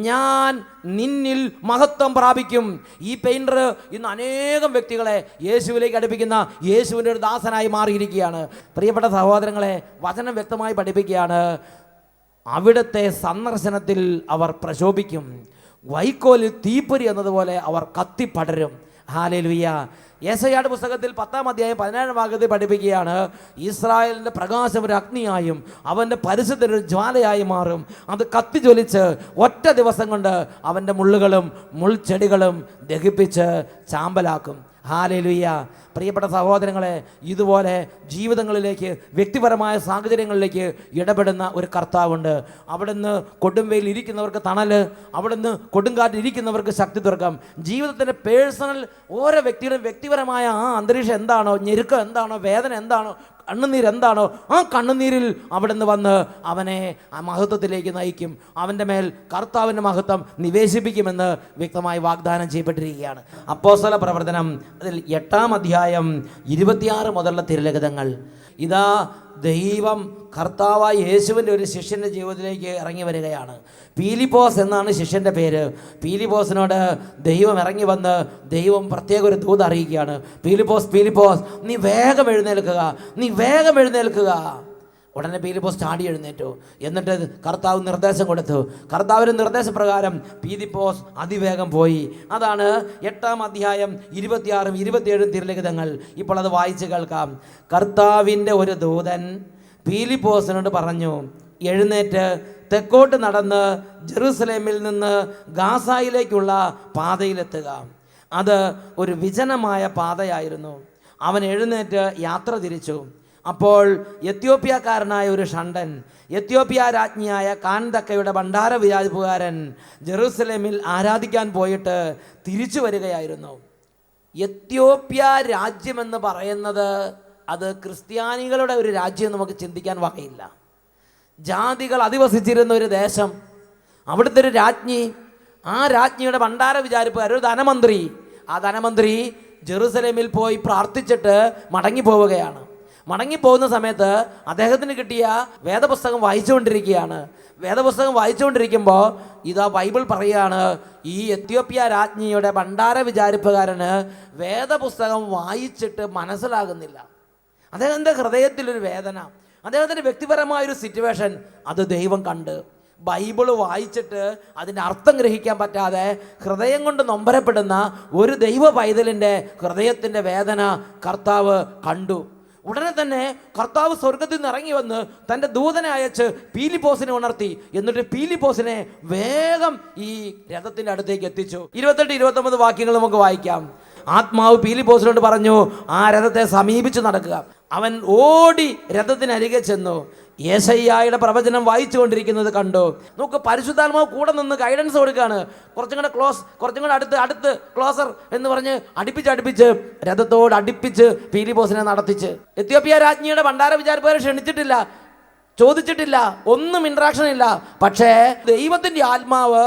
ഞാൻ നിന്നിൽ മഹത്വം പ്രാപിക്കും. ഈ പെയിൻറ്റർ ഇന്ന് അനേകം വ്യക്തികളെ യേശുവിലേക്ക് അടുപ്പിക്കുന്ന യേശുവിൻ്റെ ഒരു ദാസനായി മാറിയിരിക്കുകയാണ്. പ്രിയപ്പെട്ട സഹോദരങ്ങളെ, വചനം വ്യക്തമായി പഠിപ്പിക്കുകയാണ്, അവിടുത്തെ സന്ദർശനത്തിൽ അവർ പ്രശോഭിക്കും, വൈക്കോലിൽ തീപ്പൊരി എന്നതുപോലെ അവർ കത്തിപ്പടരും. ഹല്ലേലൂയ. യെശയ്യായുടെ പുസ്തകത്തിൽ 10-ാം അധ്യായം 17-ാം വാക്യത്തിൽ പഠിപ്പിക്കുകയാണ്, ഇസ്രായേലിൻ്റെ പ്രകാശം ഒരു അഗ്നിയായും അവൻ്റെ പരിശുദ്ധ ഒരു ജ്വാലയായി മാറും. അത് കത്തിജ്വലിച്ച് ഒറ്റ ദിവസം കൊണ്ട് അവൻ്റെ മുള്ളുകളും മുൾച്ചെടികളും ദഹിപ്പിച്ച് ചാമ്പലാക്കും. ഹല്ലേലൂയ. പ്രിയപ്പെട്ട സഹോദരങ്ങളെ, ഇതുപോലെ ജീവിതങ്ങളിലേക്ക്, വ്യക്തിപരമായ സാഹചര്യങ്ങളിലേക്ക് ഇടപെടുന്ന ഒരു കർത്താവുണ്ട്. അവിടുന്ന് കൊടുംവെയിൽ ഇരിക്കുന്നവർക്ക് തണൽ, അവിടുന്ന് കൊടുങ്കാറ്റിൽ ഇരിക്കുന്നവർക്ക് ശക്തി തുറക്കാം. ജീവിതത്തിൻ്റെ പേഴ്സണൽ ഓരോ വ്യക്തിയുടെയും വ്യക്തിപരമായ ആ അന്തരീക്ഷം എന്താണോ, ഞെരുക്കം എന്താണോ, വേദന എന്താണോ, കണ്ണുനീർ എന്താണോ, ആ കണ്ണുനീരിൽ അവിടുന്ന് വന്ന് അവനെ ആ മഹത്വത്തിലേക്ക് നയിക്കും. അവൻ്റെ മേൽ കർത്താവിൻ്റെ മഹത്വം നിവേശിപ്പിക്കുമെന്ന് വ്യക്തമായി വാഗ്ദാനം ചെയ്യപ്പെട്ടിരിക്കുകയാണ്. അപ്പോസ്തല പ്രവർത്തനം അതിൽ 8-ാം അധ്യായം 26 മുതലുള്ള തിരുലിഖിതങ്ങൾ. ഇതാ ദൈവം കർത്താവായ യേശുവിൻ്റെ ഒരു ശിഷ്യൻ്റെ ജീവിതത്തിലേക്ക് ഇറങ്ങി വരികയാണ്. പീലിപ്പോസ് എന്നാണ് ശിഷ്യൻ്റെ പേര്. പീലിപ്പോസിനോട് ദൈവം ഇറങ്ങി വന്ന് ദൈവം പ്രത്യേക ഒരു ദൂത് അറിയിക്കുകയാണ്. പീലിപ്പോസ്, പീലിപ്പോസ്, നീ വേഗം എഴുന്നേൽക്കുക, നീ വേഗം എഴുന്നേൽക്കുക. ഉടനെ പീലിപ്പോസ് ചാടി എഴുന്നേറ്റു. എന്നിട്ട് കർത്താവ് നിർദ്ദേശം കൊടുത്തു. കർത്താവിൻ്റെ നിർദ്ദേശപ്രകാരം പീലിപ്പോസ് അതിവേഗം പോയി. അതാണ് 8-ാം അധ്യായം 26-ഉം 27-ഉം തിരുലിഖിതങ്ങൾ. ഇപ്പോൾ അത് വായിച്ച് കേൾക്കാം. കർത്താവിൻ്റെ ഒരു ദൂതൻ പീലിപ്പോസിനോട് പറഞ്ഞു, എഴുന്നേറ്റ് തെക്കോട്ട് നടന്ന് ജെറുസലേമിൽ നിന്ന് ഗാസായിലേക്കുള്ള പാതയിലെത്തുക. അത് ഒരു വിജനമായ പാതയായിരുന്നു. അവൻ എഴുന്നേറ്റ് യാത്ര തിരിച്ചു. അപ്പോൾ എത്യോപ്യക്കാരനായ ഒരു ഷണ്ടൻ, എത്യോപ്യ രാജ്ഞിയായ കാൻതക്കയുടെ ഭണ്ഡാര വിചാരിപ്പുകാരൻ ജെറൂസലേമിൽ ആരാധിക്കാൻ പോയിട്ട് തിരിച്ചു വരികയായിരുന്നു. എത്യോപ്യ രാജ്യമെന്ന് പറയുന്നത് അത് ക്രിസ്ത്യാനികളുടെ ഒരു രാജ്യം നമുക്ക് ചിന്തിക്കാൻ വകയില്ല. ജാതികൾ അധിവസിച്ചിരുന്ന ഒരു ദേശം, അവിടുത്തെ ഒരു രാജ്ഞി, ആ രാജ്ഞിയുടെ ഭണ്ഡാര വിചാരിപ്പുകാർ, ഒരു ധനമന്ത്രി, ആ ധനമന്ത്രി ജെറൂസലേമിൽ പോയി പ്രാർത്ഥിച്ചിട്ട് മടങ്ങിപ്പോവുകയാണ്. മടങ്ങിപ്പോകുന്ന സമയത്ത് അദ്ദേഹത്തിന് കിട്ടിയ വേദപുസ്തകം വായിച്ചുകൊണ്ടിരിക്കുകയാണ്. വേദപുസ്തകം വായിച്ചുകൊണ്ടിരിക്കുമ്പോൾ ഇതാ ബൈബിൾ പറയുകയാണ്, ഈ എത്യോപ്യ രാജ്ഞിയുടെ ഭണ്ഡാര വിചാരിപ്പുകാരന് വേദപുസ്തകം വായിച്ചിട്ട് മനസ്സിലാകുന്നില്ല. അദ്ദേഹത്തിൻ്റെ ഹൃദയത്തിലൊരു വേദന, അദ്ദേഹത്തിൻ്റെ വ്യക്തിപരമായൊരു സിറ്റുവേഷൻ, അത് ദൈവം കണ്ട് ബൈബിള് വായിച്ചിട്ട് അതിൻ്റെ അർത്ഥം ഗ്രഹിക്കാൻ പറ്റാതെ ഹൃദയം കൊണ്ട് നൊമ്പരപ്പെടുന്ന ഒരു ദൈവ പൈതലിൻ്റെ ഹൃദയത്തിൻ്റെ വേദന കർത്താവ് കണ്ടു. ഉടനെ തന്നെ കർത്താവ് സ്വർഗത്തിൽ നിന്ന് ഇറങ്ങി വന്ന് തൻ്റെ ദൂതനെ അയച്ച് പീലിപ്പോസിനെ ഉണർത്തി. എന്നിട്ട് പീലിപ്പോസിനെ വേഗം ഈ രഥത്തിൻ്റെ അടുത്തേക്ക് എത്തിച്ചു. 28-29 വാക്യങ്ങൾ നമുക്ക് വായിക്കാം. ആത്മാവ് പീലിപ്പോസിനോട് പറഞ്ഞു, ആ രഥത്തെ സമീപിച്ച് നടക്കുക. അവൻ ഓടി രഥത്തിനരികെ ചെന്നു. യേശയ്യായുടെ പ്രവചനം വായിച്ചു കൊണ്ടിരിക്കുന്നത് കണ്ടു. നമുക്ക് പരിശുദ്ധാത്മാവ് കൂടെ നിന്ന് ഗൈഡൻസ് കൊടുക്കുകയാണ്. കുറച്ചും കൂടെ ക്ലോസ്, കുറച്ചും കൂടെ അടുത്ത് ക്ലോസർ എന്ന് പറഞ്ഞ് അടുപ്പിച്ച് രഥത്തോട് അടുപ്പിച്ച് പീലിപ്പോസിനെ നടത്തിച്ച്. എത്യോപ്യ രാജ്ഞിയുടെ ഭണ്ഡാര വിചാരിപ്പുകാരെ ക്ഷണിച്ചിട്ടില്ല, ചോദിച്ചിട്ടില്ല, ഒന്നും ഇൻട്രാക്ഷൻ ഇല്ല. പക്ഷേ ദൈവത്തിൻ്റെ ആത്മാവ്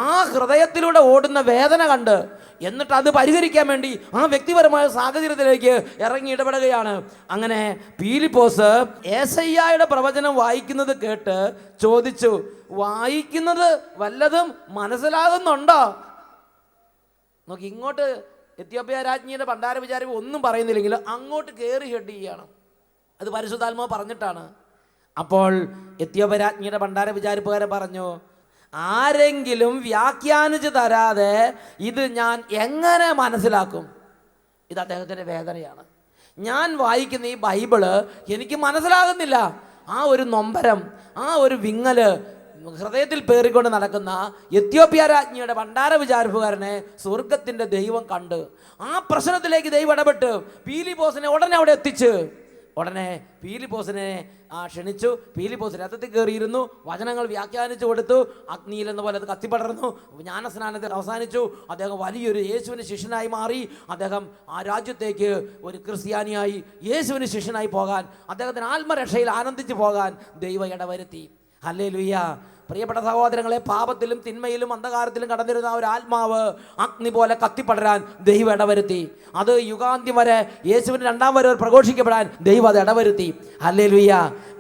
ആ ഹൃദയത്തിലൂടെ ഓടുന്ന വേദന കണ്ട്, എന്നിട്ട് അത് പരിഹരിക്കാൻ വേണ്ടി ആ വ്യക്തിപരമായ സാഹചര്യത്തിലേക്ക് ഇറങ്ങി ഇടപെടുകയാണ്. അങ്ങനെ പീലിപ്പോസ് യേശയ്യായുടെ പ്രവചനം വായിക്കുന്നത് കേട്ട് ചോദിച്ചു, വായിക്കുന്നത് വല്ലതും മനസ്സിലാകുന്നുണ്ടോ? നോക്കി, ഇങ്ങോട്ട് എത്യോപ്യ രാജ്ഞിയുടെ ഭണ്ഡാര വിചാരം ഒന്നും പറയുന്നില്ലെങ്കിൽ അങ്ങോട്ട് കയറി ഹെഡ് ചെയ്യണം. അത് പരിശുദ്ധാത്മാവ് പറഞ്ഞിട്ടാണ്. അപ്പോൾ എത്യോപ്യ രാജ്ഞിയുടെ ഭണ്ഡാര വിചാരിപ്പുകാരൻ പറഞ്ഞു, ആരെങ്കിലും വ്യാഖ്യാനിച്ച് തരാതെ ഇത് ഞാൻ എങ്ങനെ മനസ്സിലാക്കും? ഇത് അദ്ദേഹത്തിൻ്റെ വേദനയാണ്. ഞാൻ വായിക്കുന്ന ഈ ബൈബിള് എനിക്ക് മനസ്സിലാകുന്നില്ല. ആ ഒരു നൊമ്പരം, ആ ഒരു വിങ്ങല് ഹൃദയത്തിൽ പേറിക്കൊണ്ട് നടക്കുന്ന എത്യോപ്യ രാജ്ഞിയുടെ ഭണ്ഡാര വിചാരിപ്പുകാരനെ സ്വർഗത്തിൻ്റെ ദൈവം കണ്ട് ആ പ്രശ്നത്തിലേക്ക് ദൈവം ഇടപെട്ട് പീലിപ്പോസിനെ ഉടനെ അവിടെ എത്തിച്ച് ഉടനെ പീലിപ്പോസിനെ ക്ഷണിച്ചു. പീലിപ്പോസ് രഥത്തിൽ കയറിയിരുന്നു, വചനങ്ങൾ വ്യാഖ്യാനിച്ചു കൊടുത്തു. അഗ്നിയിൽ എന്ന പോലെ അത് കത്തിപ്പടർന്നു. ജ്ഞാനസ്നാനത്തിൽ അവസാനിച്ചു. അദ്ദേഹം വലിയൊരു യേശുവിന് ശിഷ്യനായി മാറി. അദ്ദേഹം ആ രാജ്യത്തേക്ക് ഒരു ക്രിസ്ത്യാനിയായി, യേശുവിന് ശിഷ്യനായി പോകാൻ, അദ്ദേഹത്തിന് ആത്മരക്ഷയിൽ ആനന്ദിച്ചു പോകാൻ ദൈവം ഇടവരുത്തി. ഹല്ലേലൂയ. പ്രിയപ്പെട്ട സഹോദരങ്ങളെ, പാപത്തിലും തിന്മയിലും അന്ധകാരത്തിലും കടന്നിരുന്ന ഒരു ആത്മാവ് അഗ്നി പോലെ കത്തിപ്പടരാൻ ദൈവം ഇടവരുത്തി. അത് യുഗാന്ത്യം വരെ, യേശുവിന് രണ്ടാം വരെ പ്രഘോഷിക്കപ്പെടാൻ ദൈവം അത് ഇടവരുത്തി. ഹല്ലേലൂയ.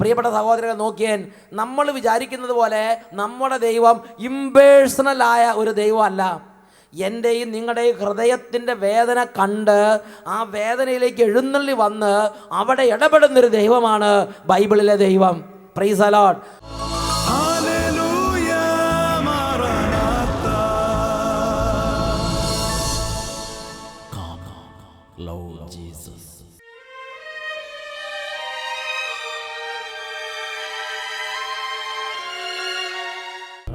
പ്രിയപ്പെട്ട സഹോദരങ്ങളെ, നോക്കിയാൽ നമ്മൾ വിചാരിക്കുന്നത് പോലെ നമ്മുടെ ദൈവം ഇംപേഴ്സണലായ ഒരു ദൈവമല്ല. എൻ്റെയും നിങ്ങളുടെയും ഹൃദയത്തിൻ്റെ വേദന കണ്ട് ആ വേദനയിലേക്ക് എഴുന്നള്ളി വന്ന് അവിടെ ഇടപെടുന്നൊരു ദൈവമാണ് ബൈബിളിലെ ദൈവം. Praise the Lord.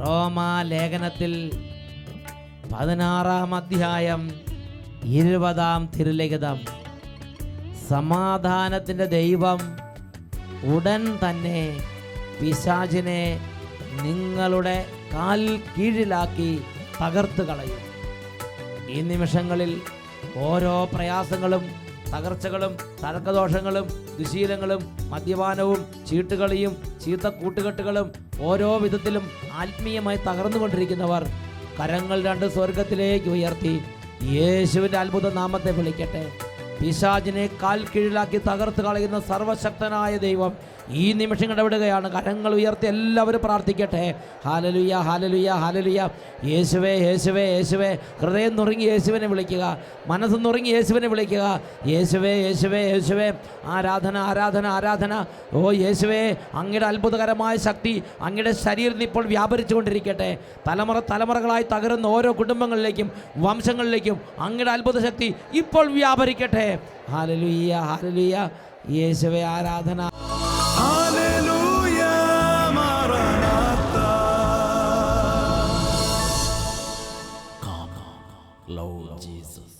റോമാ ലേഖനത്തിൽ 16-ാം അധ്യായം 20-ാം തിരുലിഖിതം, സമാധാനത്തിൻ്റെ ദൈവം ഉടൻ തന്നെ പിശാചിനെ നിങ്ങളുടെ കാൽ കീഴിലാക്കി തകർത്ത് കളയും. ഈ നിമിഷങ്ങളിൽ ഓരോ പ്രയാസങ്ങളും തകർച്ചകളും തർക്കദോഷങ്ങളും ദുശീലങ്ങളും മദ്യപാനവും ചീട്ടുകളിയും ചീത്ത കൂട്ടുകെട്ടുകളും ഓരോ വിധത്തിലും ആത്മീയമായി തകർന്നുകൊണ്ടിരിക്കുന്നവർ കരങ്ങൾ രണ്ട് സ്വർഗത്തിലേക്ക് ഉയർത്തി യേശുവിൻ്റെ അത്ഭുത നാമത്തെ വിളിക്കട്ടെ. പിശാചിനെ കാൽ കീഴിലാക്കി തകർത്ത് കളയുന്ന സർവശക്തനായ ദൈവം ഈ നിമിഷം ഇടപെടുകയാണ്. കരങ്ങൾ ഉയർത്തി എല്ലാവരും പ്രാർത്ഥിക്കട്ടെ. Hallelujah, hallelujah, hallelujah. യേശുവേ, യേശുവേ, യേശുവേ. ഹൃദയം നുറുങ്ങി യേശുവിനെ വിളിക്കുക, മനസ്സ് നുറുങ്ങി യേശുവിനെ വിളിക്കുക. യേശുവേ, യേശുവേ, യേശുവേ. ആരാധന, ആരാധന, ആരാധന. ഓ യേശുവേ, അങ്ങയുടെ അത്ഭുതകരമായ ശക്തി അങ്ങയുടെ ശരീരത്തിൽ ഇപ്പോൾ വ്യാപരിച്ചു കൊണ്ടിരിക്കട്ടെ. തലമുറകളായി തകരുന്ന ഓരോ കുടുംബങ്ങളിലേക്കും വംശങ്ങളിലേക്കും അങ്ങയുടെ അത്ഭുത ശക്തി ഇപ്പോൾ വ്യാപരിക്കട്ടെ. Hallelujah, hallelujah. യേശുവേ, ആരാധന. ഹല്ലേലൂയ, മാറാനാത്ത. Come, Lord Jesus.